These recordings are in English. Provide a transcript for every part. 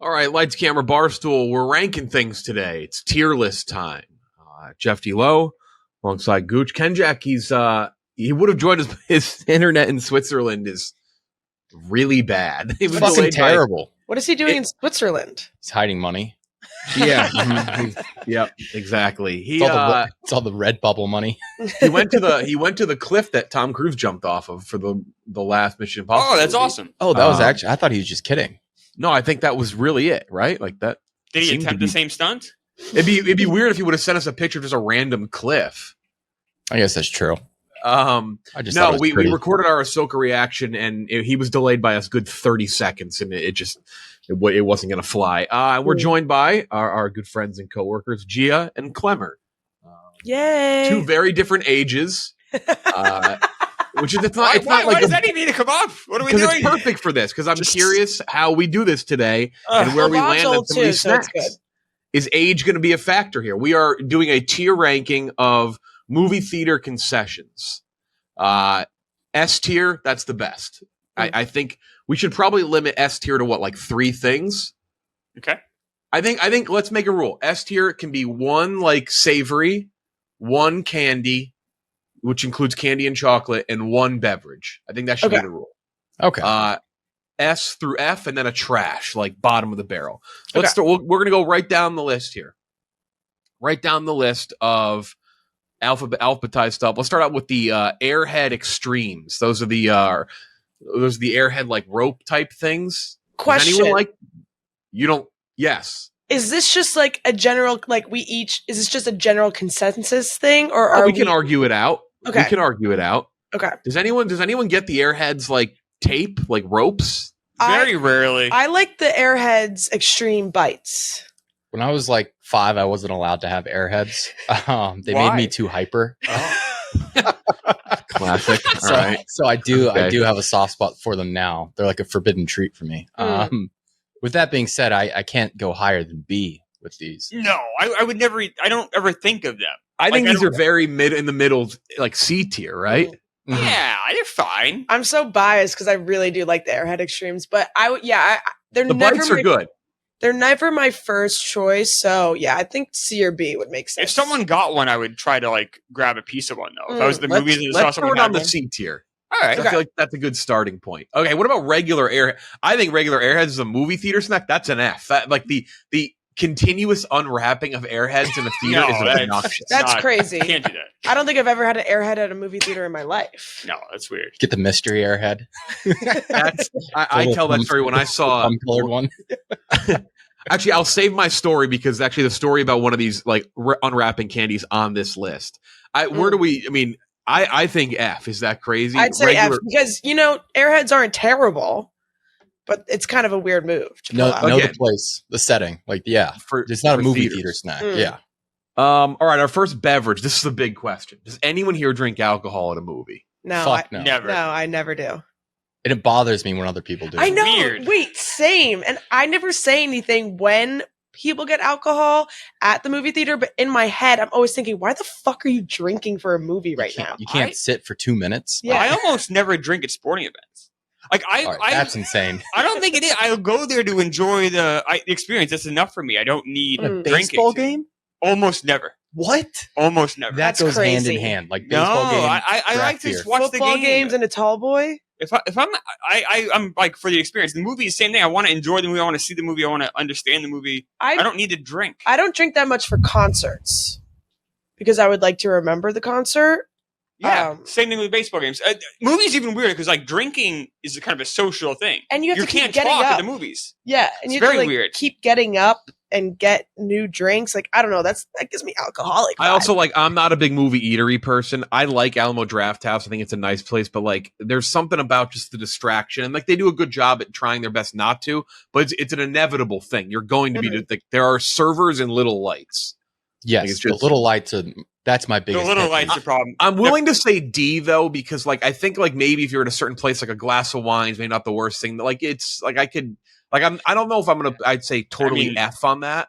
All right, lights, camera, Barstool. We're ranking things today. It's tier list time. Jeff D. Lowe alongside Gooch. Kenjack, he would have joined us. His internet in Switzerland is really bad. It was fucking terrible. What is he doing in Switzerland? He's hiding money. Yeah. Yep, exactly. It's all the red bubble money. He went to the cliff that Tom Cruise jumped off of for the last Mission Impossible. Oh, that's movie. awesome. Oh, that was actually. I thought he was just kidding. No, I think that was really it, right? Like that. Did he attempt the same stunt? It'd be weird if he would have sent us a picture of just a random cliff. I guess that's true. We recorded our Ahsoka reaction, and he was delayed by us good 30 seconds, and it wasn't going to fly. We're joined by our good friends and coworkers, Gia and Klemmer. Yay! Two very different ages. Which is Why does that even need to come up? What are we doing? Because it's perfect for this. Because I'm curious how we do this today and where we land on some of these snacks. Is age going to be a factor here? We are doing a tier ranking of movie theater concessions. S tier, that's the best. I think we should probably limit S tier to like 3 things. Okay. I think let's make a rule. S tier can be 1 like savory, 1 candy, which includes candy and chocolate, and 1 beverage. I think that should be the rule. Okay. S through F, and then a trash, like bottom of the barrel. Let's start. We're going to go right down the list here. Right down the list of alphabetized stuff. Let's start out with the Airhead Extremes. Those are the Airhead like rope type things. Question. Does anyone like? You don't. Yes. Is this just like a general, is this just a general consensus thing, or we can argue it out? Okay. We can argue it out. Okay. Does anyone get the Airheads like tape, like ropes? Very rarely. I like the Airheads Extreme Bites. When I was like 5, I wasn't allowed to have Airheads. They Why? made me too hyper. Classic. So, All right. so I do have a soft spot for them now. They're like a forbidden treat for me. With that being said, I can't go higher than B with these. No, I would never. I don't ever think of them. I think these are very in the middle, like C tier, right? Mm-hmm. Yeah, they're fine. I'm so biased because I really do like the Airhead Extremes, but they're The never bites are good. They're never my first choice, so yeah, I think C or B would make sense. If someone got one, I would try to like grab a piece of one though. If I was at the movies and saw Let's throw someone it on had the one. C tier. All right. I feel like that's a good starting point. Okay, what about regular Airhead? I think regular Airheads is a movie theater snack. That's an F. Like the continuous unwrapping of Airheads in a theater is obnoxious. That's crazy. I can't do that. I don't think I've ever had an Airhead at a movie theater in my life. No, that's weird. Get the mystery Airhead. I tell that story when I saw colored one. Actually, I'll save my story because actually the story about one of these like unwrapping candies on this list. Where do we? I mean, I think F. Is that crazy? I'd say F because Airheads aren't terrible, but it's kind of a weird move. Know the place, the setting. Like, it's not a movie theater snack. Yeah. All right, our first beverage. This is the big question. Does anyone here drink alcohol at a movie? No, no. Never. No, I never do. And it bothers me when other people do. I know. Weird. Wait, same. And I never say anything when people get alcohol at the movie theater, but in my head, I'm always thinking, why the fuck are you drinking for a movie right now? You can't sit for 2 minutes. Yeah. I almost never drink at sporting events. Like that's insane. I don't think it is. I'll go there to enjoy the experience. That's enough for me. I don't need a drinking. baseball game. Almost never. What? Almost never. That goes hand in hand. Like baseball game. I like to just watch football the game. games and a tall boy. If I'm like for the experience. The movie is the same thing. I want to enjoy the movie. I want to see the movie. I want to understand the movie. I don't need to drink. I don't drink that much for concerts because I would like to remember the concert. Yeah, same thing with baseball games. Movies even weirder because like drinking is kind of a social thing, and you can't talk at the movies. Yeah, and it's you very have to, weird. Keep getting up and get new drinks. Like I don't know, that gives me alcoholic vibe. I also I'm not a big movie eatery person. I like Alamo Drafthouse. I think it's a nice place, but like there's something about just the distraction, and like they do a good job at trying their best not to, but it's an inevitable thing. You're going to be there are servers and little lights. Yes, the little lights are. That's my biggest. The little light's the problem. I'm willing to say D though, because like I think like maybe if you're at a certain place, like a glass of wine is maybe not the worst thing. Like it's like I don't know if I'd say totally F on that.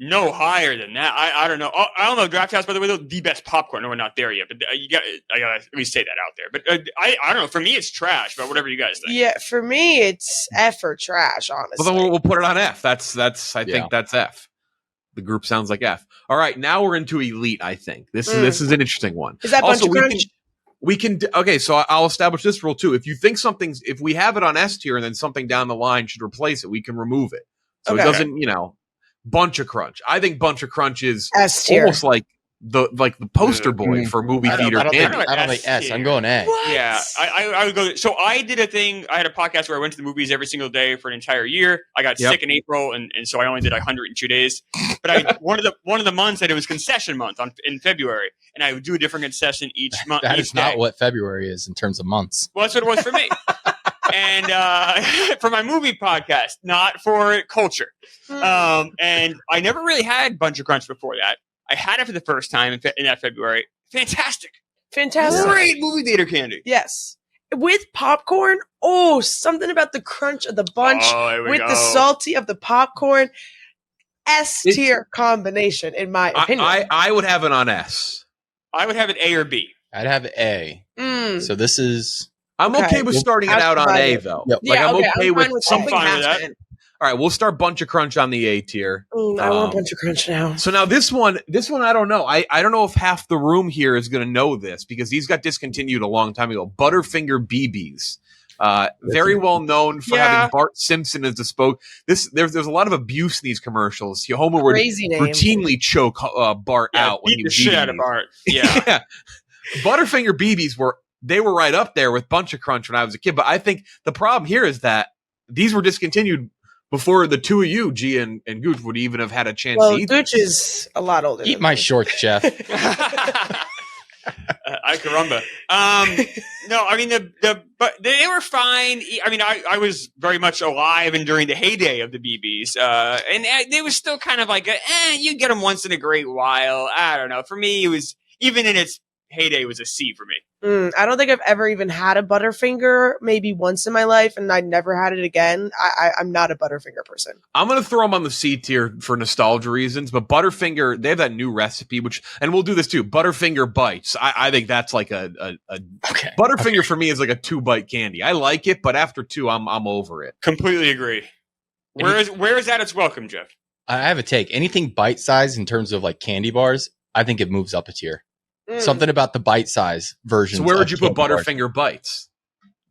No higher than that. I don't know. I don't know. Draft House, by the way, the best popcorn. No, we're not there yet, but I gotta at least say that out there. But I don't know. For me, it's trash. But whatever you guys think. Yeah, for me, it's F or trash. Honestly, well, then we'll put it on F. That's. I think that's F. The group sounds like F. All right, now we're into elite. I think this is an interesting one. Is that also Bunch of Crunch? We can okay. So I'll establish this rule too. If you think if we have it on S tier and then something down the line should replace it, we can remove it. So it doesn't, Bunch of Crunch. I think Bunch of Crunch is S-tier. Almost like the poster boy for movie theater. I don't think S. I'm going A. What? Yeah, I would go. So I did a thing. I had a podcast where I went to the movies every single day for an entire year. I got sick in April, and so I only did 102 days. But one of the months that it was concession month in February, and I would do a different concession each month. That is not what February is in terms of months. Well, that's what it was for me. And for my movie podcast, not for culture. And I never really had Bunch of Crunch before that. I had it for the first time in that February. Fantastic. Great movie theater candy. Yes. With popcorn. Oh, something about the crunch of the bunch with the salty of the popcorn. S tier combination, in my opinion. I would have it on S. I would have it A or B. I'd have A. So this is... I'm okay with starting it out on A, though. Yep. I'm okay with something happening. All right, we'll start Bunch of Crunch on the A tier. I want Bunch of Crunch now. So now this one, I don't know. I don't know if half the room here is going to know this because these got discontinued a long time ago. Butterfinger BBs. Very well known for having Bart Simpson as the spoke. There's a lot of abuse in these commercials. Homer would routinely choke Bart out when he was shit out of Bart. Yeah. Butterfinger BBs were right up there with Bunch of Crunch when I was a kid. But I think the problem here is that these were discontinued before the two of you, G and Gooch, would even have had a chance to eat. Gooch is a lot older. Eat my shorts, Jeff. I caramba. No, I mean but they were fine. I mean, I was very much alive and during the heyday of the BBs, and they was still kind of like you get them once in a great while. I don't know. For me, it was even in its heyday, it was a C for me. I don't think I've ever even had a Butterfinger. Maybe once in my life, and I never had it again. I'm not a Butterfinger person. I'm going to throw them on the C tier for nostalgia reasons, but Butterfinger, they have that new recipe, and we'll do this too. Butterfinger bites. I think that's like Butterfinger for me is like a 2-bite candy. I like it, but after 2, I'm over it. Completely agree. Where is that its welcome, Jeff? I have a take. Anything bite size in terms of like candy bars, I think it moves up a tier. Something about the bite size version. So where would you put Butterfinger bites?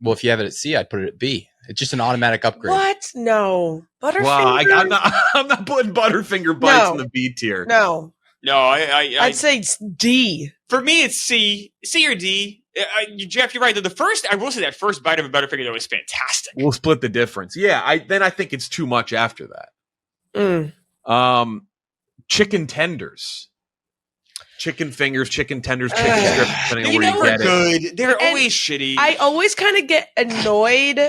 Well, if you have it at C, I'd put it at B. It's just an automatic upgrade. What? No. Butterfinger? Well, I'm not putting Butterfinger bites in the B tier. No. I'd say it's D. For me, it's C or D. Jeff, you're right. I will say that first bite of a Butterfinger was fantastic. We'll split the difference. Yeah, I think it's too much after that. Chicken tenders. Chicken fingers, chicken tenders, chicken strips, depending on where you get it. They're always shitty. I always kind of get annoyed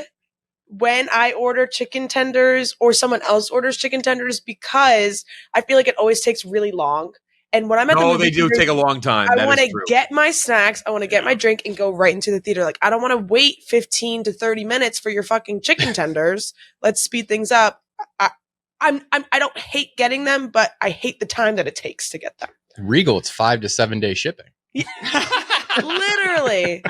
when I order chicken tenders or someone else orders chicken tenders because I feel like it always takes really long. And when I'm at the movie they do take a long time. I want to get my snacks, I want to get my drink and go right into the theater. Like, I don't want to wait 15 to 30 minutes for your fucking chicken tenders. Let's speed things up. I don't hate getting them, but I hate the time that it takes to get them. Regal, it's 5 to 7 day shipping. Literally.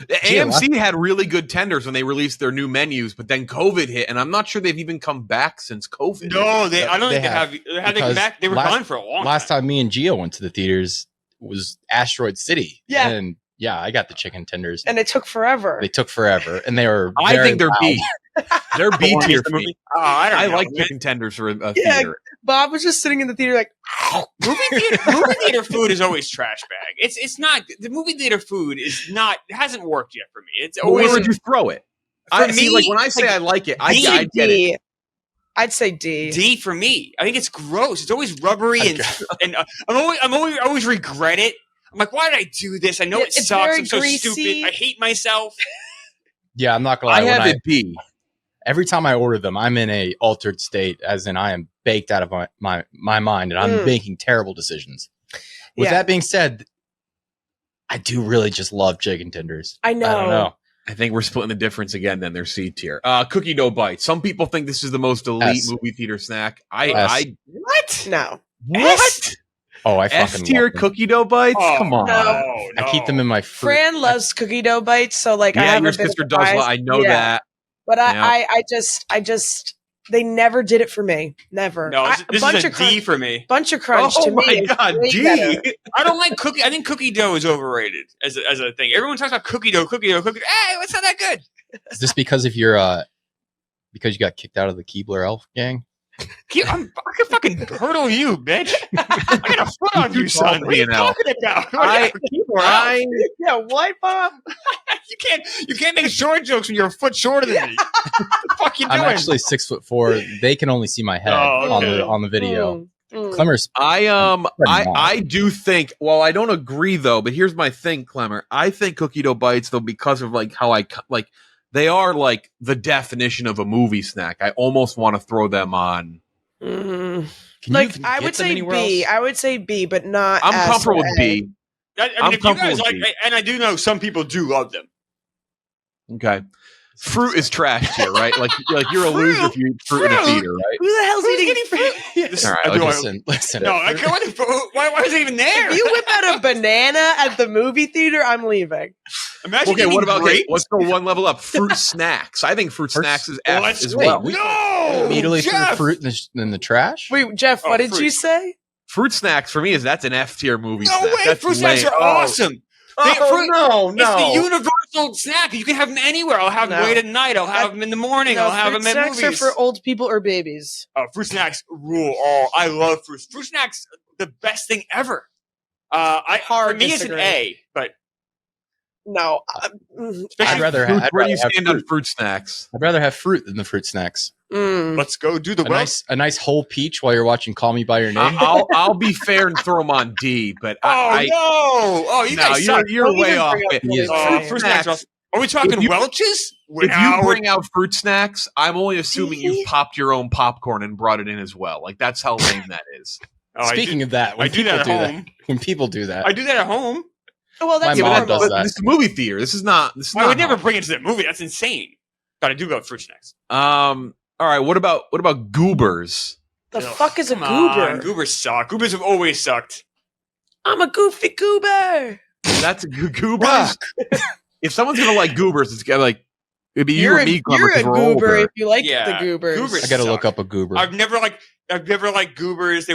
AMC had really good tenders when they released their new menus, but then COVID hit, and I'm not sure they've even come back since COVID. No, I don't think they have. Have they come back? They were gone for a long time. Last time me and Gio went to the theaters was Asteroid City. Yeah. And yeah, I got the chicken tenders. And it took forever. They took forever, and they were I think they're loud. B. They're B tier for me. I like chicken tenders for a theater. Bob was just sitting in the theater like, movie theater food is always trash bag. It's not the movie theater food hasn't worked yet for me. It's always where would you throw it? When I say I like it, I get it. I'd say D. D for me. I think it's gross. It's always rubbery and I'm always regret it. I'm like, why did I do this? I know it sucks. I'm so greasy. stupid. I hate myself. Yeah, I'm not gonna lie. I have it B. Every time I order them, I'm in a altered state, as in I am baked out of my mind, and I'm making terrible decisions. With that being said, I do really just love chicken tenders. I know. I don't know. I think we're splitting the difference again. Then they're C tier. Cookie dough bites. Some people think this is the most elite movie theater snack. What? No. What? Oh, I S fucking tier love them. cookie dough bites. Oh, Come on. No. I keep them in my fruit. Fran loves cookie dough bites, so like I Yeah, have your a bit sister of a does. bias. I know that. But Yeah. I just they never did it for me. Never. No, this is a D crunch, for me. Bunch of crunch to me. Oh my god, way D. better. I don't like cookie. I think cookie dough is overrated as a thing. Everyone talks about cookie dough. Hey, it's not that good. Is this because of your because you got kicked out of the Keebler Elf gang? I can fucking hurdle you, bitch. I got a foot on you, son. What are you talking about? Yeah, what, Bob? You can't make short jokes when you're a foot shorter than me. What the fuck you doing? I'm actually 6'4". They can only see my head on the video. Klemmer's. I do think. Well, I don't agree though. But here's my thing, Klemmer. I think cookie dough bites though, because of like how I like. They are like the definition of a movie snack. I almost want to throw them on. Like I would say B. I would say B, but not. I'm comfortable with B. I mean, if you guys like, and I do know some people do love them. Okay. Fruit is trash here, right? Like you're a loser if you eat fruit in a theater, right? Who the hell's eating fruit? All right, listen. No, I can't. Why is it even there? If you whip out a banana at the movie theater, I'm leaving. Imagine okay, what about grapes? let's go one level up. Fruit snacks. I think fruit snacks is F as wait, well. No, immediately Jeff! threw fruit in the trash. Wait, Jeff, what did you say? Fruit snacks for me that's an F tier movie. No snack. way! That's Fruit snacks are awesome. No. It's the universal snack. You can have them anywhere. I'll have them late at night. I'll have them in the morning. I'll have them at movies. Fruit snacks are for old people or babies. Fruit snacks rule. Oh, I love fruit. Fruit snacks, the best thing ever. For me, it's an A, but no. I'd rather have. Where do you stand on fruit snacks? I'd rather have fruit than the fruit snacks. Let's go do the a nice whole peach while you're watching Call Me by Your Name. I'll be fair and throw them on D, but you guys suck. You're way off. Fruit snacks. Are we talking Welch's? If you bring out fruit snacks, I'm only assuming you've popped your own popcorn and brought it in as well. Like that's how lame that is. Speaking of that, when people do that, when people do that, I do that at home. Well, that's my mom does that. This is a movie theater. This is not. I would never bring it to that movie. That's insane. But I do love fruit snacks. All right. What about goobers? The fuck is a goober? Goobers suck. Goobers have always sucked. I'm a goofy goober. That's a goobers. If someone's gonna like goobers, it's gotta like it'd be you or me. You're a goober if you like the goobers. Goobers I gotta suck. look up a goober. I've never liked goobers. They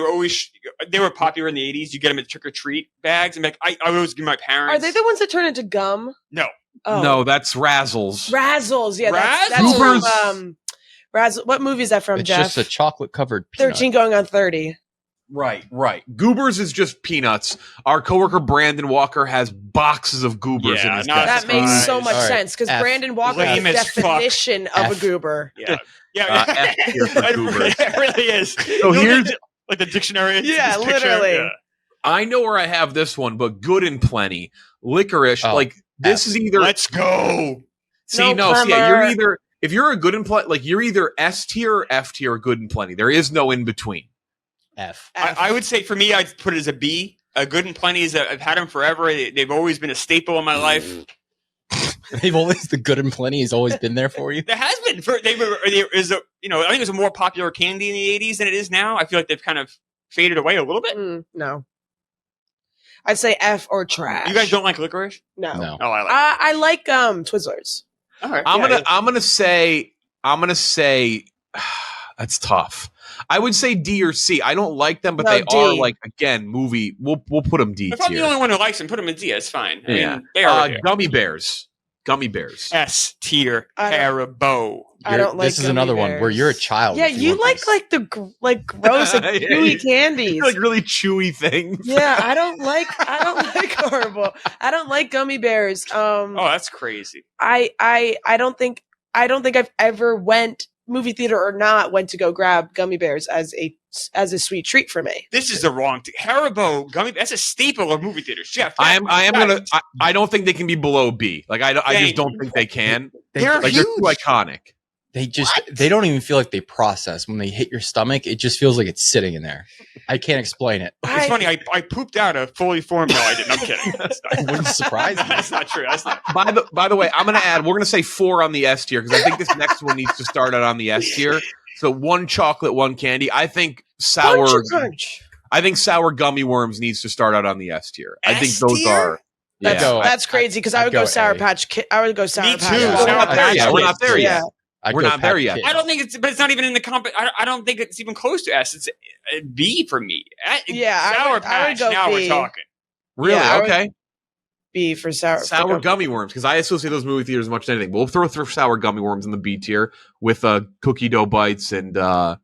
were popular in the 80s. You get them in trick or treat bags, and I always give my parents. Are they the ones that turn into gum? No. Oh. No, that's Razzles. Razzles, yeah. That's Goobers. from Razzle. What movie is that from, it's Jeff? just a chocolate covered peanut. 13 going on 30. Right. Goobers is just peanuts. Our coworker Brandon Walker has boxes of goobers in his desk. That makes so much sense because F. Brandon Walker is the definition of a goober. Yeah. F tier for goobers. It really is. So here's like the dictionary. Yeah, literally. Yeah. I know where I have this one, but good and plenty. Licorice, this is either. Let's go. You're either if you're a good and plenty, like you're either S tier or F tier or good and plenty. There is no in between. F. I would say for me, I'd put it as a B. A good and plenty is I've had them forever. They've always been a staple in my life. The good and plenty has always been there for you. There has been. I think it was a more popular candy in the 80s than it is now. I feel like they've kind of faded away a little bit. No. I'd say F or trash. You guys don't like licorice? No. No. Oh, I like Twizzlers. All right. I'm gonna say that's tough. I would say D or C. I don't like them, but they D. are like again movie. We'll put them D If I'm tier. the only one who likes them, put them in D. It's fine. I Yeah. mean, they are Gummy bears. S tier Haribo. I don't like. This is another one where you're a child. Yeah, you like the gross chewy candies, like really chewy things. Yeah, I don't like horrible. I don't like gummy bears. That's crazy. I don't think I've ever went movie theater or not went to go grab gummy bears as a sweet treat for me. This is the wrong thing. Haribo gummy. That's a staple of movie theaters. Jeff, I don't think they can be below B. Like I just don't think they can. They're too iconic. They don't even feel like they process when they hit your stomach. It just feels like it's sitting in there. I can't explain it. It's funny. I pooped out a fully formed. No, I didn't. I'm kidding. It wouldn't surprise me. That's not true. That's not. By the way, I'm going to add. We're going to say 4 on the S tier because I think this next one needs to start out on the S tier. So 1 chocolate, 1 candy. I think sour. Crunch. I think sour gummy worms needs to start out on the S tier. I think those are. That's crazy because I would go Sour A. Patch. I would go Sour Me too. Patch. We're not there yet. We're not there yet. I don't think it's, but it's not even in the comp. I don't think it's even close to S. It's a B for me. Sour Patch. I would go now B. we're talking. Really? Yeah, okay. B for sour Gummy worms because I associate those movie theaters as much as anything. We'll throw sour gummy worms in the B tier with cookie dough bites and I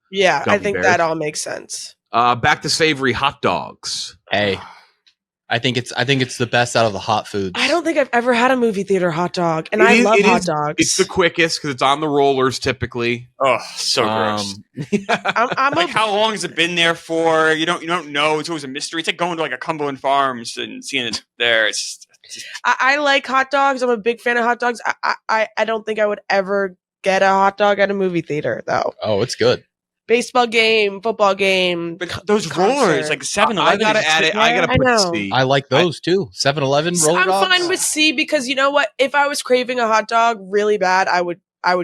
think bears. that all makes sense. Back to savory hot dogs. Hey, I think it's the best out of the hot foods. I don't think I've ever had a movie theater hot dog, and I love hot dogs. It's the quickest because it's on the rollers typically. Oh, so gross. I'm like, how long has it been there for? You don't know. It's always a mystery. It's like going to like a Cumberland Farms and seeing it there. It's just I like hot dogs. I'm a big fan of hot dogs. I don't think I would ever get a hot dog at a movie theater though. Oh, it's good. Baseball game, football game. But those rollers, like 7-Eleven. I gotta add it. I gotta put C. I like those too. 7-Eleven roller dogs. I'm fine with C because you know what? If I was craving a hot dog really bad, I would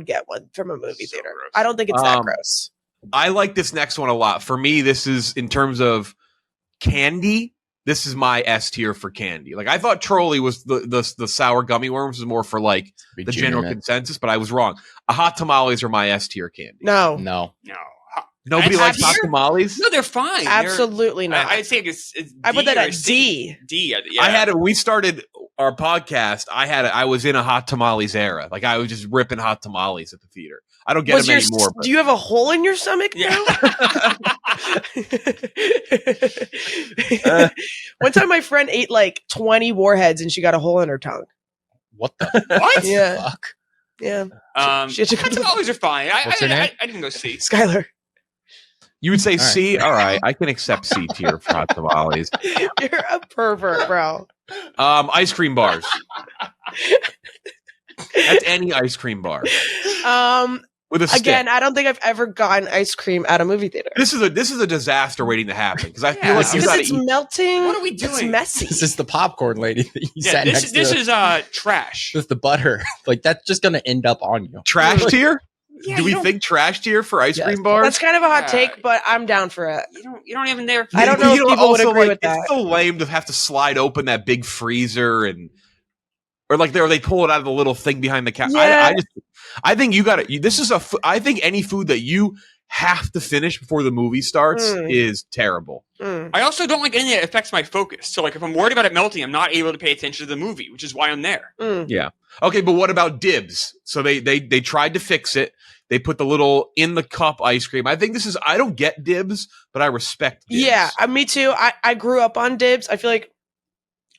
get one from a movie theater. Gross. I don't think it's that gross. I like this next one a lot. For me, this is in terms of candy. This is my S tier for candy. Like I thought Trolley was the sour gummy worms was more for like the general consensus, but I was wrong. Hot tamales are my S tier candy. No. Nobody likes hot tamales? No, they're fine. Absolutely not. I'd say it's I put that at D. D. Yeah. I had we started our podcast. I was in a hot tamales era. Like I was just ripping hot tamales at the theater. I don't get them anymore. Do you have a hole in your stomach now? One time my friend ate like 20 warheads and she got a hole in her tongue. What the what? Yeah. Fuck? Yeah. Hot tamales are fine. What's her name? I didn't go C. Skylar. You would say C? All right. I can accept C tier for hot tamales. You're a pervert, bro. Ice cream bars. That's any ice cream bar. With a stick. Again, I don't think I've ever gotten ice cream at a movie theater. This is a disaster waiting to happen because I feel like you got to it's eat. melting. What are we doing? It's messy. This is the popcorn lady that you sat next to. This is trash. With the butter. Like that's just gonna end up on you. Trash tier? Yeah, Do we think trash tier for ice cream bars? That's kind of a hot take, but I'm down for it. You don't even there. I don't know if people would agree with that. It's so lame to have to slide open that big freezer or they pull it out of the little thing behind the counter. Yeah. I think you got to. This is I think any food that you have to finish before the movie starts is terrible. I also don't like anything that affects my focus. So, like, if I'm worried about it melting, I'm not able to pay attention to the movie, which is why I'm there. Yeah. Okay, but what about dibs? So they tried to fix it. They put the little in the cup ice cream. I think I don't get dibs, but I respect dibs. Yeah, me too. I grew up on dibs. I feel like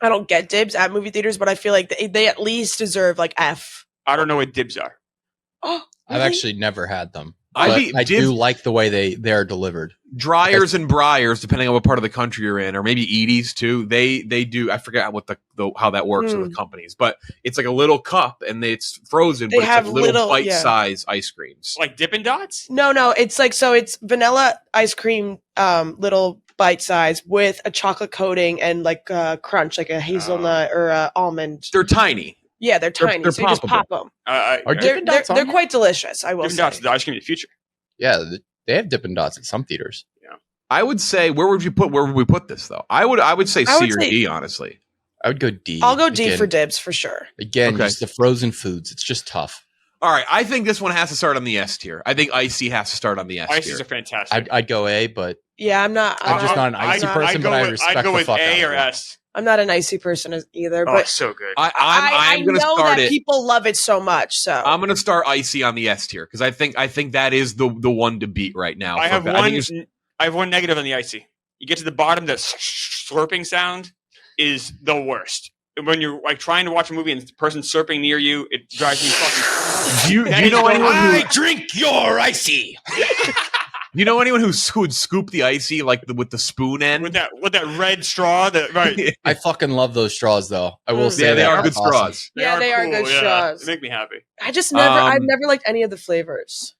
I don't get dibs at movie theaters, but I feel like they at least deserve like F. I don't know what dibs are. Oh, really? I've actually never had them. I do like the way they're delivered. Dryers and Briars, depending on what part of the country you're in, or maybe Edie's too. They do. I forget what how that works with the companies, but it's like a little cup and it's frozen. But it's like little bite-size ice creams, like Dippin' Dots. No, it's like it's vanilla ice cream, little bite size with a chocolate coating and like a crunch, like a hazelnut or a almond. They're tiny. Yeah, they're tiny. They're so you just pop them. They're quite delicious. I will Dippin' say. Dots is the ice cream of the future. Yeah, they have Dippin' Dots at some theaters. Yeah, I would say where would we put this though? I would say C or D, honestly. I would go D. I'll go D for dibs for sure. Again, just the frozen foods. It's just tough. All right, I think this one has to start on the S tier. I think Icy has to start on the S tier. Ices are fantastic. I'd go A, but yeah, I'm not. I'm just not an icy person, but I respect I'd go with the fuck A out or of S. I'm not an icy person either, but so good. I'm going to start know that it. people love it so much, so I'm going to start Icy on the S tier because I think that is the one to beat right now. I have one negative on the Icy. You get to the bottom, the slurping sound is the worst. When you're like trying to watch a movie and the person's slurping near you, it drives me fucking. Do you know anyone who drink your Icy? You know anyone who would scoop the Icy like with the spoon end with that red straw? Right. I fucking love those straws, though. I will say they are good awesome. straws. They are good straws. They make me happy. I've never liked any of the flavors.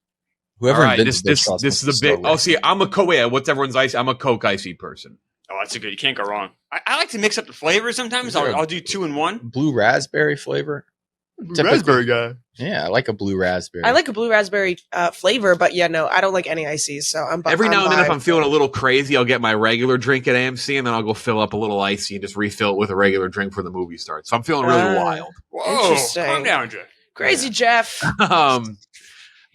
Whoever All right, invented this those is the big. Oh, see, I'm a Coke. Yeah, what's everyone's ice? I'm a Coke icy person. Oh, that's a good. You can't go wrong. I like to mix up the flavors sometimes. Is there I'll do 2 in 1. blue raspberry flavor. Raspberry guy. Yeah, I like a blue raspberry. I like a blue raspberry flavor, but yeah, no, I don't like any ices. So Every now and then, if I'm feeling a little crazy, I'll get my regular drink at AMC, and then I'll go fill up a little icy and just refill it with a regular drink before the movie starts. So I'm feeling really wild. Whoa, Interesting. calm down, Jeff. Crazy Jeff.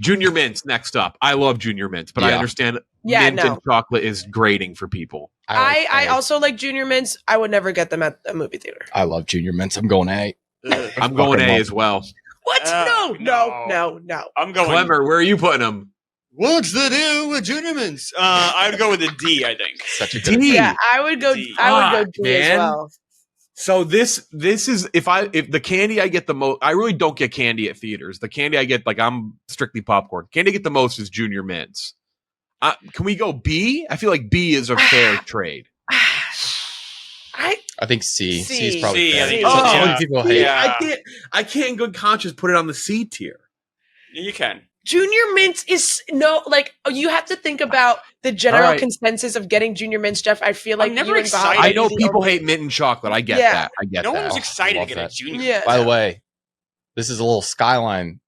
Junior Mints next up. I love Junior Mints, but I understand mint and chocolate is grating for people. I also like Junior Mints. I would never get them at a movie theater. I love Junior Mints. I'm going A. I'm going A as well. What? No. I'm going. Klemmer, where are you putting them? What's the deal with Junior Mints? I would go with a D. I think. Such a good D. Yeah, I would go. D. I would go D as well. So this is if the candy I get the most. I really don't get candy at theaters. The candy I get, like, I'm strictly popcorn. Candy I get the most is Junior Mints. Can we go B? I feel like B is a fair trade. I think C. C is probably C, fair. I think So so, many people hate. Yeah. I can't in good conscience put it on the C tier. You can. Junior Mints is you have to think about the general consensus of getting Junior Mints, Jeff. I feel like I'm never excited. I know people hate mint and chocolate. I get that. I get No that. one was excited love to get that. a Junior. Yeah. By the way, this is a little skyline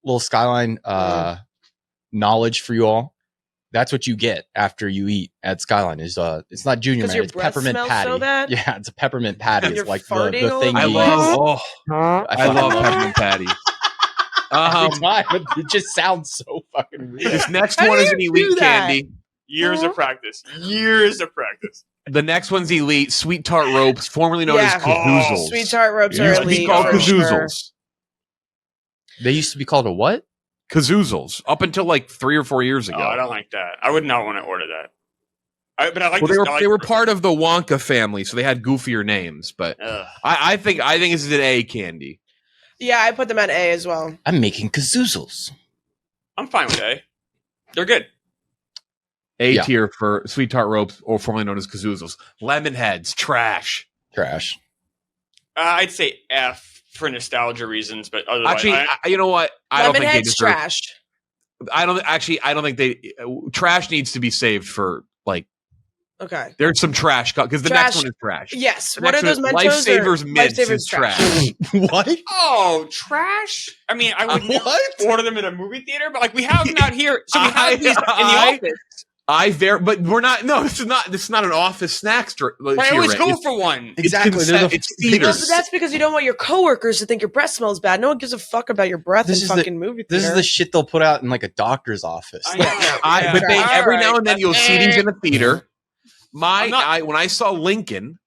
knowledge for you all. That's what you get after you eat at Skyline. Is it's not Junior Mints, it's peppermint patty. So bad? Yeah, it's a peppermint patty. You're It's like farting the all thing. over you the eat. I love peppermint patty. Every time, it just sounds so fucking weird. This next How one do is you an do elite that? candy. Years of practice. Years of practice. The next one's elite. Sweet Tart Ropes, formerly known as Yeah. Kazoozles. Sweet Tart Ropes It are used to be elite called for sure. Kazoozles. They used to be called a what? Kazoozles up until like 3 or 4 years ago. Oh, I don't like that. I would not want to order that. But I like. Well, they were part of the Wonka family, so they had goofier names. But I think this is an A candy. Yeah, I put them at A as well. I'm making kazoozles. I'm fine with A. They're good. A tier for Sweet Tart Ropes, or formerly known as Kazoozles. Lemon Heads, trash. Trash. I'd say F for nostalgia reasons, but otherwise, Actually, you know what? I don't think they Lemonhead's deserve. trash. I don't think they. Trash needs to be saved for like. Okay. There's some trash because the next one is trash. Yes. The What are next those one- Mentos? Lifesavers Mints is trash. What? Oh, trash! I mean, I would never order them in a movie theater, but like we have them out here. So we have these in the office. But we're not. No, this is not. This is not an office snacks. But I always go for one. Exactly. It's theater. No, but that's because you don't want your coworkers to think your breath smells bad. No one gives a fuck about your breath in fucking movie theater. This is the shit they'll put out in like a doctor's office. But they every now and then you'll see these in the theater. When I saw Lincoln,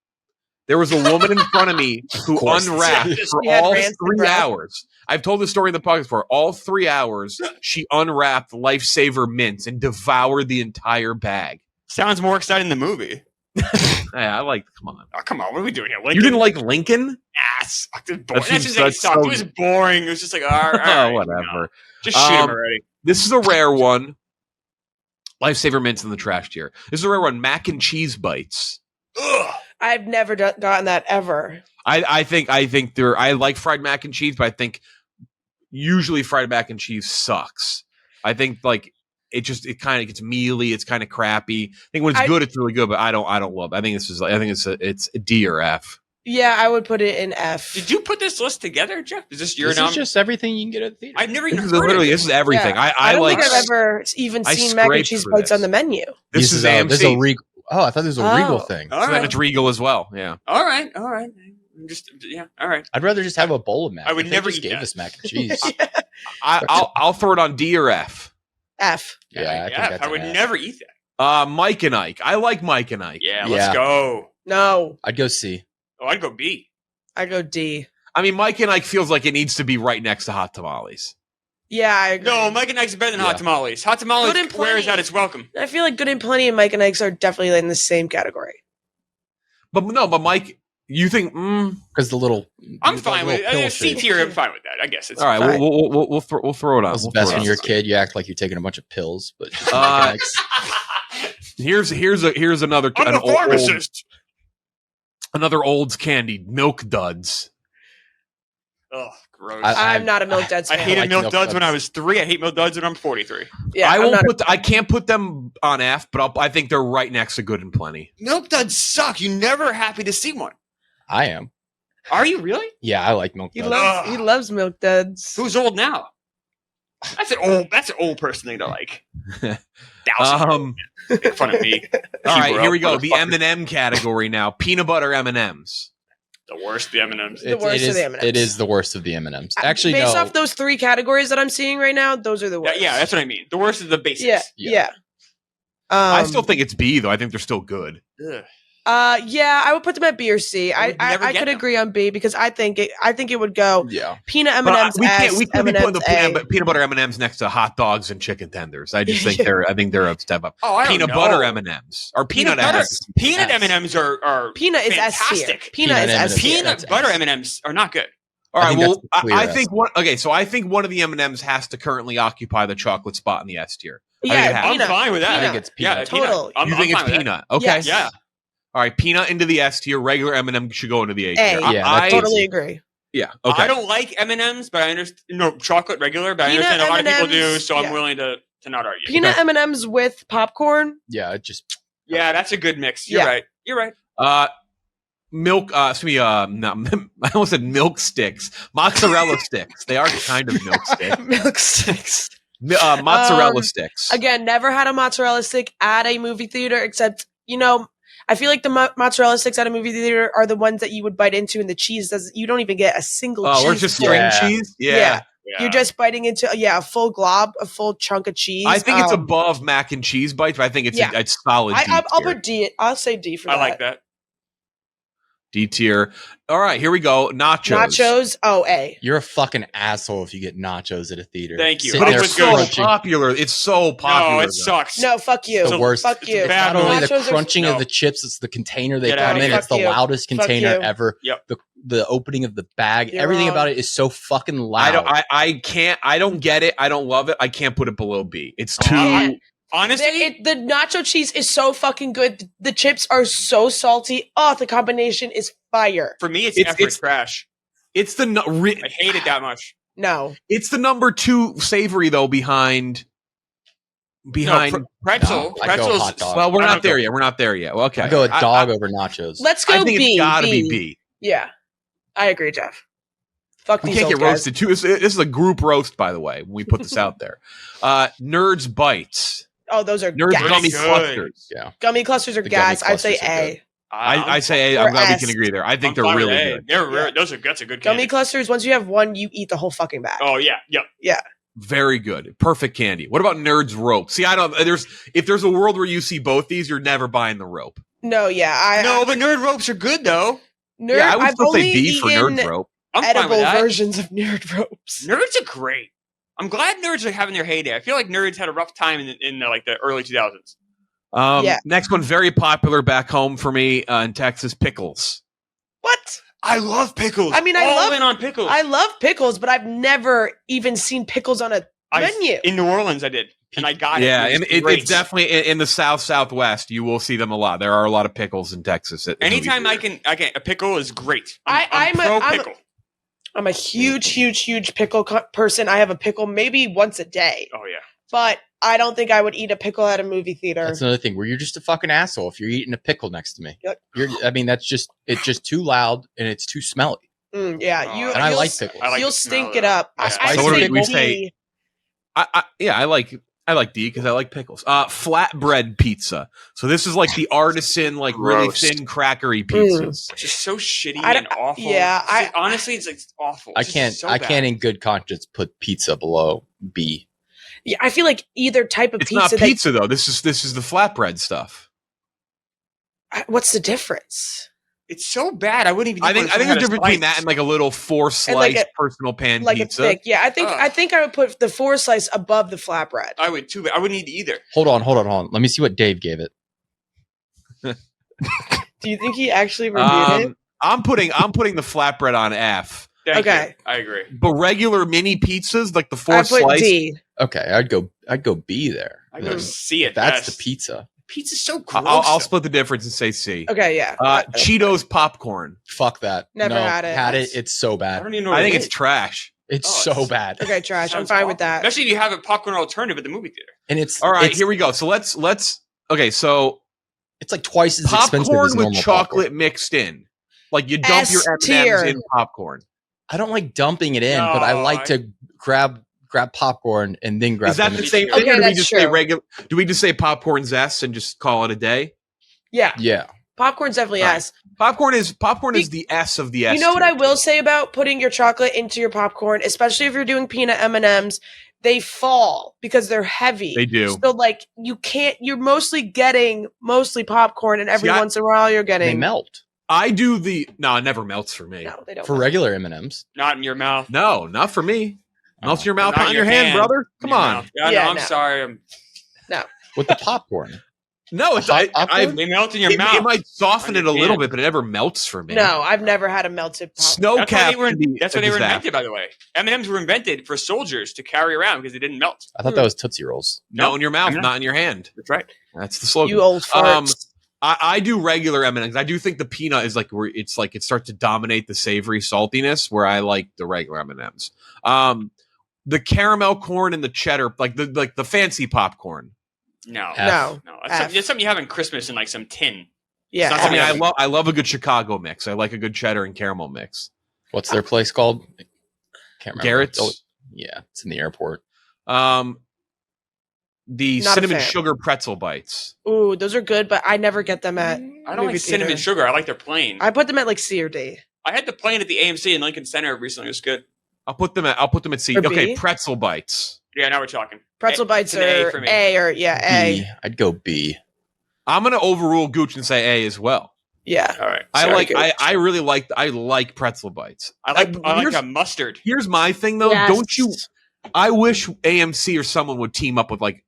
there was a woman in front of me who unwrapped for all 3 hours. I've told this story in the podcast before. All 3 hours, she unwrapped Lifesaver mints and devoured the entire bag. Sounds more exciting than the movie. Yeah, I like. Come on. Oh, come on. What are we doing here? Lincoln? You didn't like Lincoln? Ass. It was boring. It was just like, all right, whatever. No. Just shoot him already. This is a rare one. Lifesaver mints in the trash tier. This is a rare one. Mac and cheese bites. Ugh. I've never gotten that ever. I think I like fried mac and cheese, but I think usually fried mac and cheese sucks. I think like it kind of gets mealy. It's kind of crappy. I think when it's good, it's really good, but I don't love it. I think it's a D or F. Yeah, I would put it in F. Did you put this list together, Jeff? Is this your This is just everything you can get at the theater. I've never even heard literally of this is everything. Yeah. I don't like. think I've ever even seen mac and cheese bites on the menu. This is AMC. There's a Regal. Oh, I thought this was a Regal thing. All so then it's Regal as well. Yeah. All right. All right. I'd rather just have a bowl of mac. I would If they never just eat gave that. us mac and cheese. I'll throw it on D or F. F. Yeah, I think that's I would an F. never eat that. Mike and Ike. I like Mike and Ike. Yeah, Yeah. let's go. No, I'd go C. Oh, I'd go B. I go D. I mean, Mike and Ike feels like it needs to be right next to hot tamales. Yeah, I agree. No, Mike and Ike's better than hot tamales. Hot tamales, Good and where is plenty. that? It's welcome. I feel like Good and Plenty and Mike and Ike's are definitely in the same category. But Mike, you think? Because the little. I'm the fine with little it. C pill tier, shape. I'm fine with that. I guess it's all right. fine. We'll throw it on. That's the We'll best throw it when on. you're a kid. You act like you're taking a bunch of pills, but just Here's another I'm a pharmacist. Another Olds candy, Milk Duds. Oh, gross. I'm not a Milk Duds fan. I hated Milk Duds when I was 3. I hate Milk Duds when I'm 43. Yeah, I can't put them on F, but I think they're right next to Good and Plenty. Milk Duds suck. You're never happy to see one. I am. Are you really? Yeah, I like Milk Duds. He loves Milk Duds. Who's old now? That's an old person thing to like. Make fun of me. All right, here we go. The M&M category now. Peanut butter M&Ms. The worst of the M&Ms. The worst of the M&Ms. It is the worst of the M&Ms. Actually, based off those 3 categories that I'm seeing right now, those are the worst. Yeah, that's what I mean. The worst is the basics. Yeah. I still think it's B, though. I think they're still good. Ugh. Yeah, I would put them at B or C. I could agree on B because I think it would go peanut M&Ms. We can't be putting the peanut butter M&Ms next to hot dogs and chicken tenders. I just think they're a step up. Oh, peanut butter M&Ms or peanut M&Ms. Peanut M&Ms are peanut is fantastic. S tier. Peanut is S tier. Peanut butter M&Ms are not good. All right. Well, I think one. Okay, so I think one of the M&Ms has to currently occupy the chocolate spot in the S tier. Yeah, I'm fine with that. I think it's peanut. Yeah, totally. You think it's peanut? Okay. Yes. Yeah. All right, peanut into the S tier. Regular M&M should go into the A tier. I totally agree. Yeah. Okay. I don't like M&Ms, but I understand. No, chocolate regular, but Peanut I understand a lot of people M&Ms, do, so I'm willing to not argue. Peanut M&Ms with popcorn. Yeah, Yeah, that's a good mix. You're right. You're right. Milk. I almost said milk sticks. Mozzarella sticks. They are kind of milk sticks. Milk sticks. Mozzarella sticks. Again, never had a mozzarella stick at a movie theater, except I feel like the mozzarella sticks at a movie theater are the ones that you would bite into, and the cheese you don't even get a single cheese. Or just string cheese? Yeah. You're just biting into a full glob, a full chunk of cheese. I think it's above mac and cheese bites, but I think it's solid D tier. I'll put D. I'll say D for that. I like that. D tier. All right, here we go. Nachos. A. You're a fucking asshole if you get nachos at a theater. Thank you. But it's so popular. It's so popular. No, it sucks. No, fuck you. The worst. Fuck you. It's not only nachos the crunching of the chips, it's the container they come in. It's the loudest container ever. Yep. The opening of the bag. Everything about it is so fucking loud. I don't get it. I don't love it. I can't put it below B. It's too... Honestly, the nacho cheese is so fucking good. The chips are so salty. Oh, the combination is fire. For me, it's trash. It's the I hate it that much. No, it's the number 2 savory though behind pretzel. No, Pretzels. Well, we're not there yet. We're not there yet. Well, okay, I go with dog over nachos. Let's go. I think B. It's gotta be B. Yeah, I agree, Jeff. Fuck we these can't old get guys. roasted too. This is a group roast, by the way. When we put this out there, Nerds Bites. Oh, those are Nerds gas. Gummy Clusters. Yeah, gummy clusters are gas. I'd say A. I say A. I'm glad we can agree there. I think they're really good. That's a good gummy candy. clusters. Once you have one, you eat the whole fucking bag. Oh yeah, yep. Yeah. Very good. Perfect candy. What about Nerds Rope? See, if there's a world where you see both these, you're never buying the rope. No, yeah. But Nerd Ropes are good though. I would still say B for Nerds Rope. I'm edible fine with that. versions of Nerd Ropes. Nerds are great. I'm glad nerds are having their heyday. I feel like nerds had a rough time in the early 2000s. Next one, very popular back home for me in Texas, pickles. What? I love pickles. I mean, I love pickles. I love pickles, but I've never even seen pickles on a menu. In New Orleans, I did, and I got it. Yeah, and it's definitely in the Southwest. You will see them a lot. There are a lot of pickles in Texas. Anytime I can, a pickle is great. I'm pro pickle. I'm a huge pickle person. I have a pickle maybe once a day. Oh yeah. But I don't think I would eat a pickle at a movie theater. That's another thing where you're just a fucking asshole if you're eating a pickle next to me. Yep. It's just too loud and it's too smelly. Yeah, I like pickles. You'll stink it up. I say I like D because I like pickles. Flatbread pizza. So this is like the artisan, like really thin, crackery pizzas. It's just so shitty and awful. Yeah, honestly, it's like awful. I can't in good conscience put pizza below B. Yeah, I feel like either type of it's pizza. It's not pizza though. This is the flatbread stuff. What's the difference? It's so bad. I wouldn't even. I think the difference between that and like a little 4-slice personal pan pizza. Thick. Yeah, I think I would put the 4-slice above the flatbread. I would too, but I wouldn't eat either. Hold on. Let me see what Dave gave it. Do you think he actually reviewed it? I'm putting the flatbread on F. Thank you. I agree. But regular mini pizzas, like the 4-slice. I put D. Okay, I'd go B there. I go C it. That's the pizza. Pizza's so gross. I'll split the difference and say C. Okay, yeah. Cheetos popcorn. Fuck that. Never had it. Had it. It's so I bad. don't even know what I think it it's is. trash. It's Oh, so bad. Okay, trash. I'm Sounds fine with awful. that. Especially if you have a popcorn alternative at the movie theater. And it's All right, it's, here we go. So let's. Okay, so It's like twice as expensive popcorn as with normal chocolate popcorn. mixed in. Like you dump your S M&Ms tier. in popcorn. I don't like dumping it in, but I No, like to grab popcorn and then grab. Is that them. the same Okay, thing, or do we that's just say true. regular? Do we just say popcorn's S and just call it a day? Yeah. Yeah. Popcorn's definitely Right. S. Popcorn is the S of the S. You know what tier. I will say about putting your chocolate into your popcorn, especially if you're doing peanut M&Ms, they fall because they're heavy. They do. So like you're mostly getting popcorn, and every See, once in a while you're They getting melt I do the no, it never melts for me. No, they don't. for regular M&Ms. Not in your mouth. No, not for me. Melts in your mouth, Not not in your hand, brother. In Come your on. mouth. Yeah, Yeah, no, I'm no. sorry. With the popcorn. No, it's Hot popcorn? They melt in your it mouth. might soften On it a your little hand. bit, but it never melts for me. No, I've never had a melted popcorn. Snow That's why cap. they were. can be That's a why they were disaster. invented, by the way. M&Ms were invented for soldiers to carry around because they didn't melt. I thought that was Tootsie Rolls. No, in your mouth, M&Ms. not in your hand. That's right. That's the slogan. You old farts. I do regular M&Ms. I do think the peanut is like where it's like it starts to dominate the savory saltiness, where I like the regular M&Ms. The caramel corn and the cheddar, like the fancy popcorn. No. F. No. F. It's something you have in Christmas in like some tin. Yeah. It's not I something mean, Yeah. I love a good Chicago mix. I like a good cheddar and caramel mix. What's their place called? Can't remember. Garrett's. Oh, yeah, it's in the airport. The Not a cinnamon fan. sugar pretzel bites. Ooh, those are good, but I never get them at I don't movie like cinnamon theater. sugar. I like their plain. I put them at like C or D. I had the plain at the AMC in Lincoln Center recently. It was good. I'll put them at C. Or Okay, B? pretzel bites. Yeah, now we're talking. Pretzel bites it's an A are for me. A or A. B. I'd go B. I'm gonna overrule Gooch and say A as well. Yeah. All right. I Sorry, like. Gooch. I really like. I like pretzel bites. I like here's- a mustard. Here's my thing though. Yes. Don't you? I wish AMC or someone would team up with like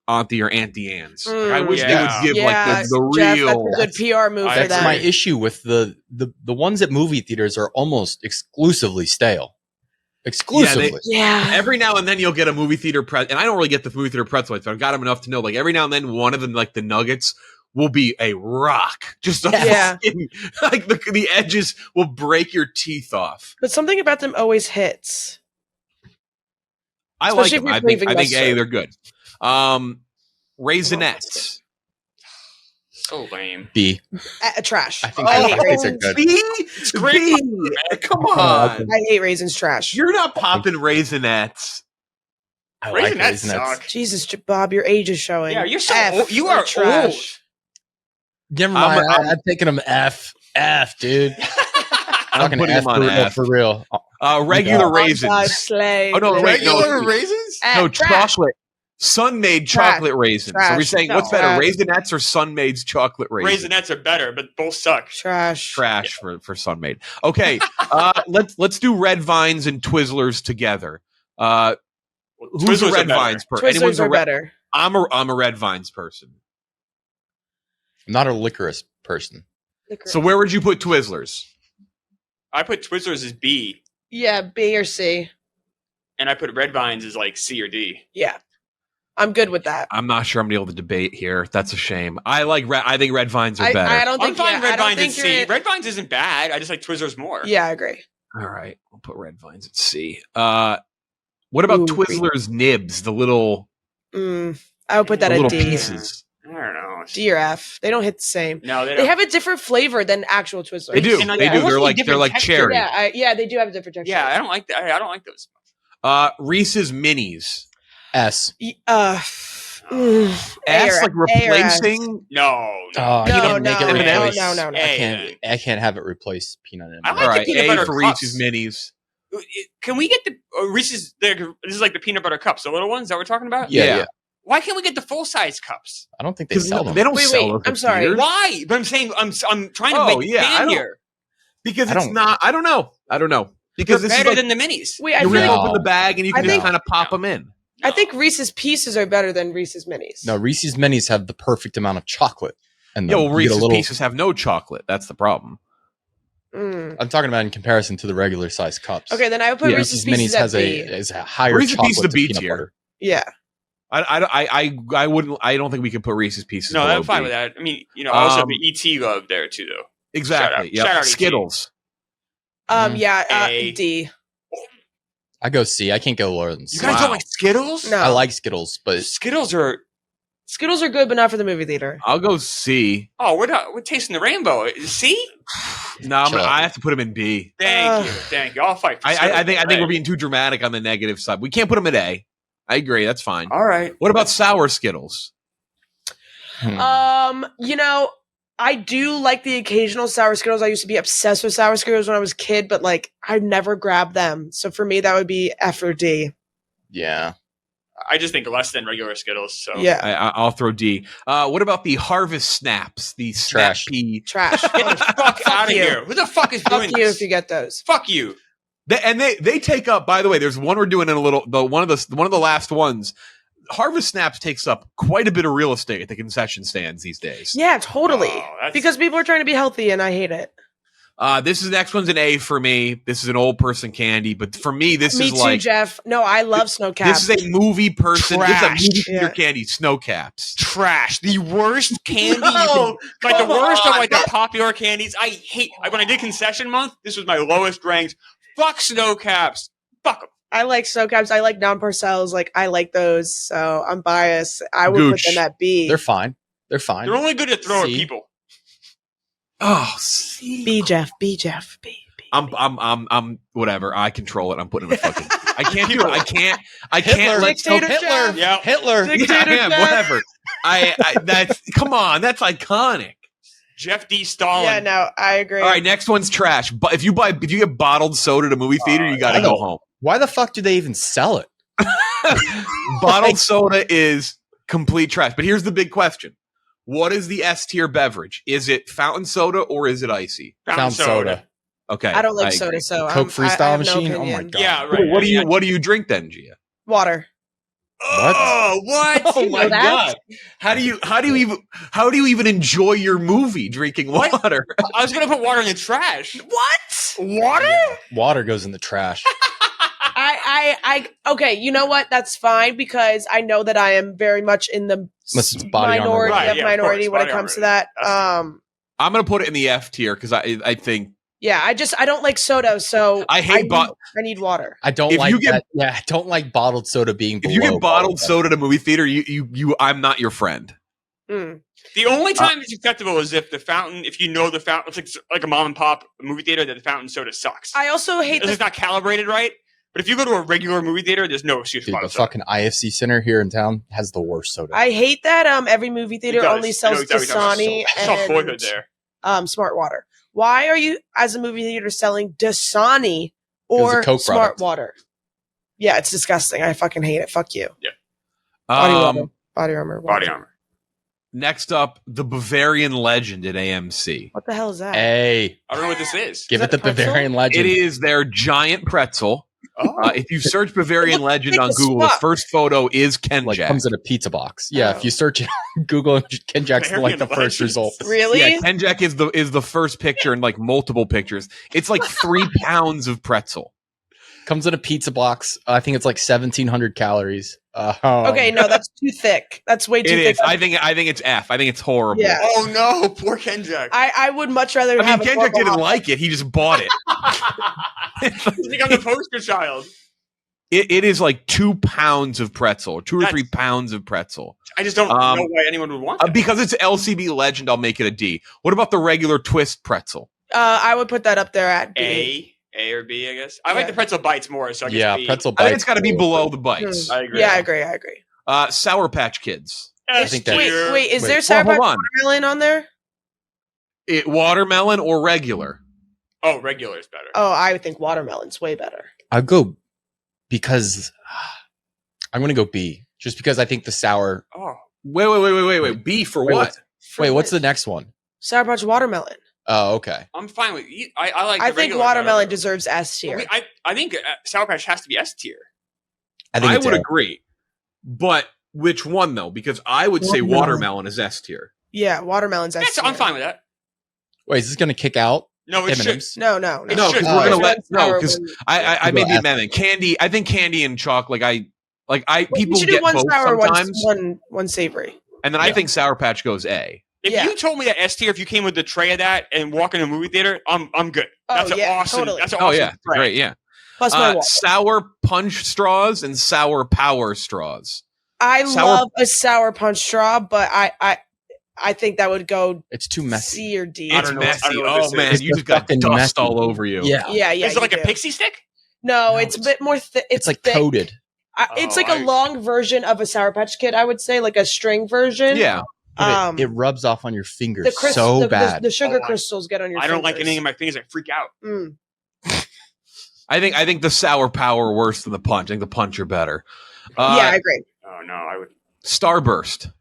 Auntie or Auntie Anne's. Like, I wish Yeah. they would give Yeah, like the Jeff, real. that's a good PR move I for That's them. my issue with the ones at movie theaters are almost exclusively stale. Exclusively. Yeah. Every now and then you'll get a movie theater and I don't really get the movie theater pretzel bites, but I've got them enough to know like every now and then one of them, like the nuggets, will be a rock. Just a Yeah. fucking- like the edges will break your teeth off. But something about them always hits. I like Especially if them. you're I think craving A, mustard. they're good. Raisinets. So lame. B. Trash. I think I hate they're raisins. good. B? great. B? Come on. I hate raisins. Trash. You're not popping Raisinets. I like Raisinets Raisinets. suck. Jesus, Bob, your age is showing. Yeah, you're so F old. You for are trash. Never mind. I'm- I'm taking them F. F, dude. I'm Fucking putting F them on for real, F. for real. Regular God. raisins. Slay. Oh, no, wait, no. Regular raisins? No, Trash. chocolate. Sun-made Trash. chocolate raisins. Trash. Are we saying what's No. better, Trash. Raisinets or Sun-made chocolate raisins? Raisinets are better, but both suck. Trash. Trash for Sun-made. Okay, let's do Red Vines and Twizzlers together. Who's Twizzlers a are Red better. Vines person? Twizzlers are better. I'm a Red Vines person. I'm not a licorice person. So where would you put Twizzlers? I put Twizzlers as B, Yeah, B or C. and I put Red Vines as like C or D. Yeah. I'm good with that. I'm not sure I'm gonna be able to debate here. That's a shame. I think Red Vines are better. I don't I'm think fine yeah, I Red don't Vines at think C. you're- Red Vines isn't bad. I just like Twizzlers more. Yeah, I agree. All right, we'll put Red Vines at C. What about Ooh, Twizzlers nibs? The little I would put that the at little D. pieces. I don't know. D or F. They don't hit the same. No, they They don't. have a different flavor than actual Twizzlers. They do. And, like, They do. almost They're a like different texture. cherry. Yeah, they do have a different texture. Yeah, I don't like that. I don't like those. Reese's Minis. S. S A like or S. No, replacing. Oh, no, can't make it no, replace. no. I can't have it replace peanut I M&Ms. like All the right, peanut A butter for cups. Reese's Minis. Can we get the Reese's? This is like the peanut butter cups, the little ones that we're talking about. Yeah. Why can't we get the full size cups? I don't think they Because sell them. they don't Wait, sell wait, those I'm at sorry. theaters. Why? But I'm saying I'm trying to Oh, make yeah, I stand don't- here. Because I it's don't- not. I don't know. Because They're this is better like than the minis. Wait, I you feel rip like, open the bag and you I can just think- kind of pop them in. I think Reese's Pieces are better than Reese's Minis. No, Reese's Minis have the perfect amount of chocolate. And Yeah, well, you get a Reese's little- Pieces have no chocolate. That's the problem. I'm talking about in comparison to the regular size cups. Okay, then I would put Yeah. Reese's Reese's Pieces Minis at has B. a higher Reese's chocolate Pieces is a to B peanut tier. butter. Yeah. I wouldn't. I don't think we could put Reese's Pieces. No, below I'm fine B. with that. I mean, also the ET love there too, though. Exactly. Shout out Skittles. D. I go C. I can't go lower than C. You guys don't like Skittles? No. I like Skittles, but Skittles are good, but not for the movie theater. I'll go C. Oh, we're tasting the rainbow. C? No, I have to put him in B. Thank you. I'll fight. For I think we're being too dramatic on the negative side. We can't put him at A. I agree. That's fine. All right. What about sour Skittles? I do like the occasional sour Skittles. I used to be obsessed with sour Skittles when I was a kid, but like I never grabbed them. So for me, that would be F or D. yeah. I just think less than regular Skittles. So Yeah, I'll throw D. What about the Harvest Snaps? The Trash. Snap Pea. trash. get the fuck out of you. here. Who the fuck is Fuck doing you this? if you get those. Fuck you. They take up. By the way, there's one we're doing in a little. One of the last ones. Harvest Snaps takes up quite a bit of real estate at the concession stands these days. Yeah, totally. Oh, because people are trying to be healthy, and I hate it. This is next one's an A for me. This is an old person candy, but for me, this Me is too, like Jeff. No, I love snow caps. this is a movie person. This is a Trash. movie theater Yeah. candy. Snow caps. Trash. The worst candy. No, Like the come worst of on. like the popular candies. I hate. When I did concession month, this was my lowest ranked. Fuck snow caps. Fuck them. I like snow caps. I like non-parcels. Like I like those. So I'm biased. I would Gooch. put them at B. They're fine. They're fine. They're only good to throw at C. people. Oh, see. B, Jeff. B, Jeff. B. I'm whatever. I control it. I'm putting in a fucking. I can't do it. I can't Hitler. let Dictator Hitler. Jeff. Yeah. Hitler. Dictator Yeah, I am, Jeff. whatever. That's come on. That's iconic. Jeff D. Stalin. Yeah, no, I agree. All right, next one's trash. But if you get bottled soda at a movie theater, you got to I go know. home. Why the fuck do they even sell it? Bottled soda is complete trash. But here's the big question: what is the S tier beverage? Is it fountain soda or is it icy? Fountain soda. Okay, I don't like agree. soda, so Coke I Freestyle have no machine? Oh my opinion. God. Yeah, right. What do you drink then, Gia? Water. Oh, what? Oh my know that? god! How do you even enjoy your movie drinking What? water? I was gonna put water in the trash. What? Water? Water goes in the trash. Okay, you know what? That's fine because I know that I am very much in the Unless it's body armor. minority Right, of yeah, of minority course, when it body comes to armor. that. That's I'm gonna put it in the F tier because I think Yeah, I don't like soda, so I hate I need water. I don't If like you get- that. Yeah, I don't like bottled soda being if below you get bottled soda. soda at a movie theater, you I'm not your friend. Mm. The only time it's acceptable is if the fountain, if you know the fountain, it's like a mom and pop movie theater that the fountain soda sucks. I also hate It's not calibrated right. But if you go to a regular movie theater, there's no excuse for Dude, the bottled soda. fucking IFC Center here in town has the worst soda. I hate that every movie theater It does. only I know sells exactly what you're talking Dasani about. I saw Boyhood and there. Smart Water. Why are you, as a movie theater, selling Dasani was a or Coke Smart product. Water? Yeah, it's disgusting. I fucking hate it. Fuck you. Body armor. Body armor. Body armor. Next up, the Bavarian Legend at AMC. What the hell is that? Hey, I don't know what this is. give Is it the that pretzel? Bavarian legend. It is their giant pretzel. Oh. If you search Bavarian looks Legend like on a Google, the swap. first photo is Ken Like Jack. comes in a pizza box. Yeah, Oh. if you search it on Google, Ken Jack's like Bavarian the first Legends. result. Really? Yeah, Ken Jack is the first picture and like multiple pictures. It's like 3 pounds of pretzel. Comes in a pizza box. I think it's like 1,700 calories. Okay, no, that's too thick. That's way too It thick. is. I think it's F. I think it's horrible. Yeah. Oh no, poor Kenjack. I would much rather I mean, have a Ken Jack Corbo didn't Hot. like it. He just bought it. I think I'm the poster child. It is like 2 pounds of pretzel, or 2 or 3 pounds of pretzel. I just don't know why anyone would want that. Because it's LCB Legend, I'll make it a D. What about the regular twist pretzel? I would put that up there at B. A or B, I guess. I like Yeah. the pretzel bites more, so I guess yeah, B. pretzel I bites. think it's got to be below the bites. I agree. Yeah, I agree. Sour Patch Kids. I think that's- Wait, is Wait, there Well, Sour Patch hold on. Watermelon on there? Watermelon or regular? Oh, regular is better. Oh, I would think watermelon's way better. I'll go because I'm going to go B. Just because I think the sour. Oh. Wait. B for Wait, what? Wait, what's the next one? Sour Patch Watermelon? Oh, okay. I'm fine with you. I like. I the think regular watermelon better. deserves S tier. I think Sour Patch has to be S tier. I I would agree. But which one though? Because I would say watermelon is S tier. Yeah, watermelon's S Yes, tier. I'm fine with that. Wait, is this going to kick out No, it should. M&M's? No. No, It because should. we're gonna Oh. let no. Because Sour I made the F. amendment. Candy. I think candy and chocolate. Like You people should get do one both sour, sometimes, one savory. and then I think Sour Patch goes A. If you told me that S tier, if you came with the tray of that and walk in a movie theater, I'm good. That's awesome. Totally. That's an awesome tray. Great, yeah. Plus my water. Sour Punch straws and Sour Power straws. I love a sour punch straw, but I think that would go. It's too messy. C or D. It's messy. Oh man, It's you just got dust messy. all over you. Yeah. Is it like a pixie stick? No, it's a bit more thick. It's like thick. coated. It's like a long version of a Sour Patch Kid, I would say, like a string version. Yeah. But it rubs off on your fingers so bad. The sugar crystals get on your fingers. I don't like anything in my fingers. I freak out. I think the Sour Power worse than the Punch. I think the Punch are better. I agree. Oh no, I would. Starburst.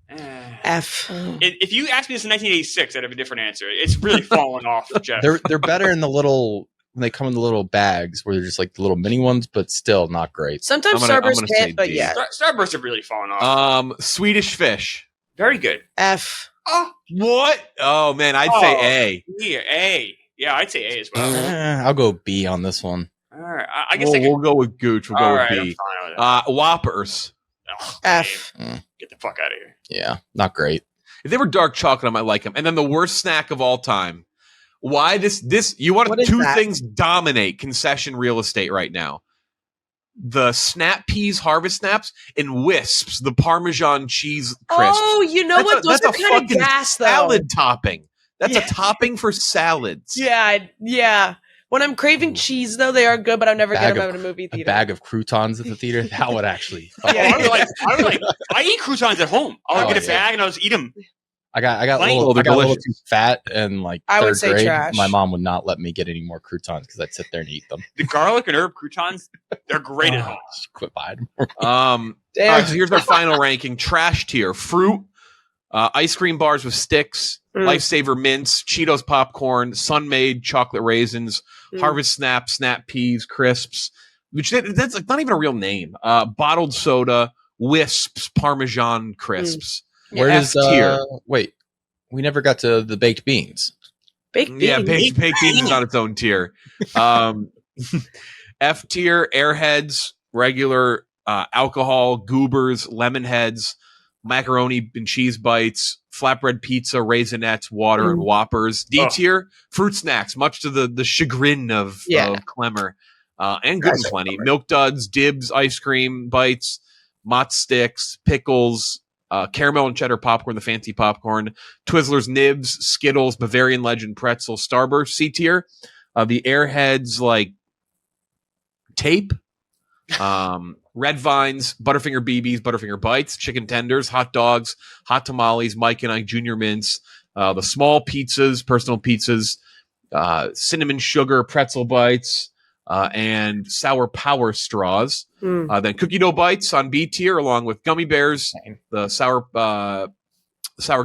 F. If you asked me this in 1986, I'd have a different answer. It's really fallen off, Jeff. They're better in the little when they come in the little bags where they're just like the little mini ones, but still not great. Sometimes Starburst can't, but yeah. Starburst have really fallen off. Swedish Fish. Very good. F. Oh, what? Oh man, I'd say A. Yeah, A. Yeah, I'd say A as well. I'll go B on this one. All right, I guess we'll go with Gooch. We'll go with B. I'm fine with that. Whoppers. F. Get the fuck out of here. Yeah, not great. If they were dark chocolate, I might like them. And then the worst snack of all time. Why this? You want two things dominate concession real estate right now. The Snap Peas Harvest Snaps and Wisps, the Parmesan cheese crisps. Oh, you know what? Those are kind of gas, though. Salad topping. That's a topping for salads. Yeah. When I'm craving cheese, though, they are good, but I've never get them out of a movie theater. A bag of croutons at the theater, that would actually. I eat croutons at home. I'll get a bag and I'll just eat them. I got a little too fat, and like third grade, trash. My mom would not let me get any more croutons because I'd sit there and eat them. The garlic and herb croutons, they're great at home. Quit buying them. All right, so here's our final ranking: trash tier, fruit, ice cream bars with sticks, Lifesaver mints, Cheetos popcorn, Sun-Maid chocolate raisins, Harvest Snap Peas crisps, which that's like not even a real name. Bottled soda, Wisps, Parmesan crisps. Where does wait? We never got to the baked beans. Baked beans. Yeah, baked beans is on its own tier. F tier: Airheads, regular alcohol, Goobers, lemon heads, macaroni and cheese bites, flatbread pizza, Raisinets, water, and Whoppers. D tier: fruit snacks, much to the chagrin of Klemmer, and good and plenty. Milk Duds, Dibs, ice cream bites, Mott sticks, pickles. Caramel and cheddar popcorn, the fancy popcorn, Twizzlers, Nibs, Skittles, Bavarian Legend pretzel, Starburst, C tier. The Airheads like tape, Red Vines, Butterfinger BBs, Butterfinger Bites, chicken tenders, hot dogs, hot tamales, Mike and Ike Junior Mints, the small pizzas, personal pizzas, cinnamon sugar pretzel bites, and sour power straws. Then cookie dough bites on B tier, along with gummy bears, the sour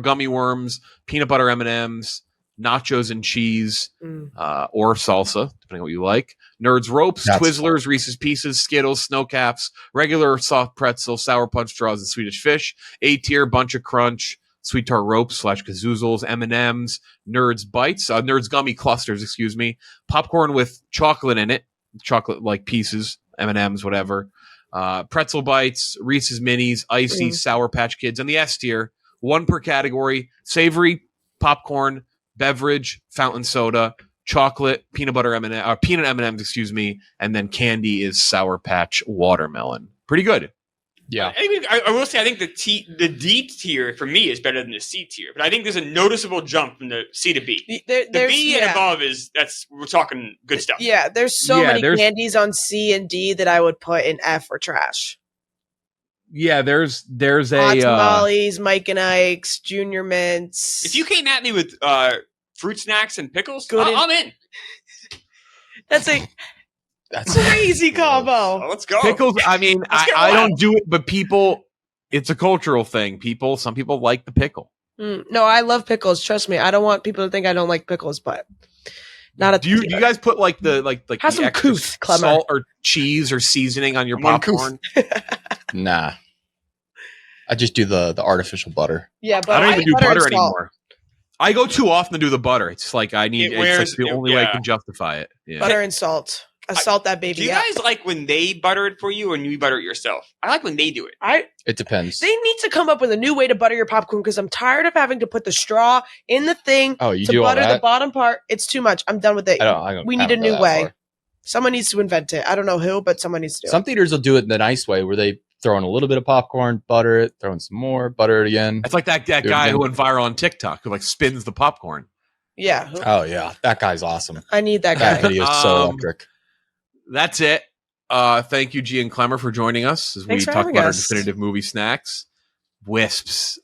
gummy worms, peanut butter M&Ms, nachos and cheese, or salsa, depending on what you like. Nerds ropes, Twizzlers, Reese's Pieces, Skittles, Snow Caps, regular soft pretzel, sour punch straws, and Swedish Fish. A tier, bunch of crunch, sweet tart ropes / kazoozles, M&Ms, Nerds bites, Nerds gummy clusters, excuse me, popcorn with chocolate in it, chocolate like pieces, M&Ms, whatever. Pretzel bites, Reese's Minis, Icy, Sour Patch Kids, and the S tier, one per category: savory, popcorn, beverage, fountain soda, chocolate, peanut M&Ms, excuse me, and then candy is Sour Patch watermelon. Pretty good. Yeah, I will say I think the D tier for me is better than the C tier, but I think there's a noticeable jump from the C to B. The B and above we're talking good stuff. Yeah, there's so many candies on C and D that I would put in F or trash. Yeah, there's Hot tamales, Mike and Ike's, Junior Mints. If you came at me with fruit snacks and pickles, I'm in. That's crazy combo. Oh, let's go. Pickles, I mean, I don't do it, but it's a cultural thing. Some people like the pickle. No, I love pickles. Trust me. I don't want people to think I don't like pickles, but not a. Do you guys put like the have some extra Klemmer. Salt or cheese or seasoning on your popcorn? Nah. I just do the artificial butter. Yeah, but I don't even do butter anymore. I go too often to do the butter. It's like it's like the only way I can justify it. Yeah. Butter and salt. assault that baby. Do you guys like when they butter it for you, or when you butter it yourself? I like when they do it. It depends. They need to come up with a new way to butter your popcorn because I'm tired of having to put the straw in the thing to butter the bottom part. It's too much. I'm done with it. We need a new way. Someone needs to invent it. I don't know who, but someone needs to do it. Some theaters will do it the nice way where they throw in a little bit of popcorn, butter it, throw in some more, butter it again. It's like that guy who went viral on TikTok who like spins the popcorn. Yeah. Oh, yeah. That guy's awesome. I need that guy. That video is so electric. That's it. Thank you, G and Klemmer, for joining us as we talk about our definitive movie snacks. Wisps.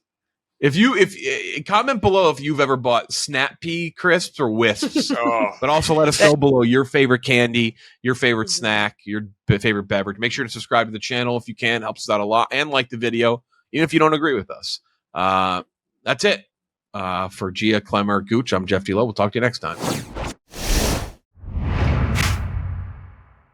If comment below if you've ever bought Snap Pea crisps or Wisps, but also let us know below your favorite candy, your favorite snack, your favorite beverage. Make sure to subscribe to the channel if you can; helps us out a lot, and like the video, even if you don't agree with us. That's it for Gia, Klemmer, Gooch. I'm Jeff D. Lowe. We'll talk to you next time.